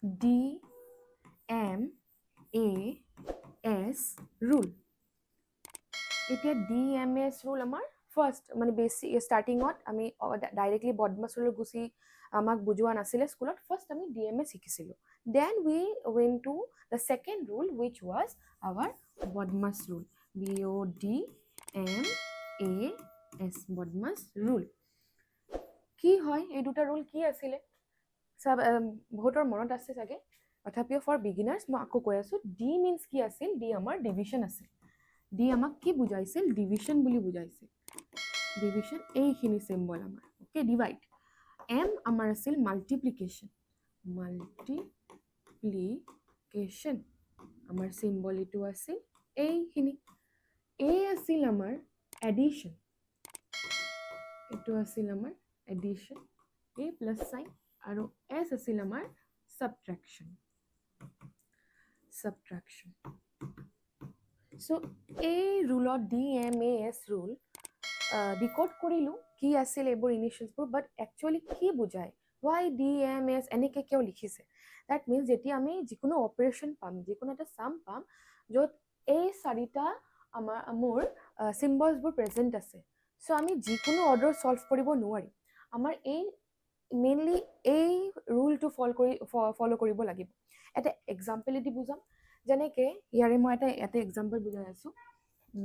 DMAS rule. এতিয়া DMAS rule আমাৰ first মানে বেসিক স্টাৰ্টিঙত আমি ডাইৰেক্টলি BODMAS rule গুছি আমাক বুজোৱা নাছিলে স্কুলত ফাৰ্ষ্ট আমি DMAS শিকিছিলো then we went to the second rule which was our BODMAS rule BODMAS BODMAS rule কি হয় এই দুটা rule কি আছিলে সব বহুতৰ মনত আছে চাগে তথাপিও ফৰ বিগিনাৰ্স মই আকৌ কৈ আছো D means কি আছিল D আমাৰ ডিভিজন আছিল D আমাক কি বুজাইছিল ডিভিজন বুলি বুজাইছিল ডিভিজন এইখিনি সিম্বল আমাৰ ওকে ডিভাইড M আমাৰ আছিল মাল্টিপ্লিকেশন আমাৰ সিম্বল এটো আছিল এইখিনি A আছিল আমাৰ এডিশন এটো আছিল আমাৰ এডিশন A প্লাস সাইন আৰু S আছিল আমাৰ subtraction so a rule of DMAS rule decode কৰিলো কি আছিল এবোৰ ইনিশিয়েলস বোৰ বাট একচুয়ালি কি বুজায় why DMAS এনেকে কিয় লিখিছে that means যেতিয়া আমি যিকোনো অপাৰেশন পাম যিকোনো এটা সাম পাম যত এই চাৰিটা মোৰ সিম্বলস বোৰ প্ৰেজেন্ট আছে so আমি যিকোনো অৰ্ডাৰ সলভ কৰিব নোৱাৰি আমাৰ এই মেইনলি এই ৰুল টু ফলো কৰিব লাগিব এটা এক্সাম্পল এটি বুজাম যেনেকে ইয়াৰে মই এটা এক্সাম্পল বুজাই আছো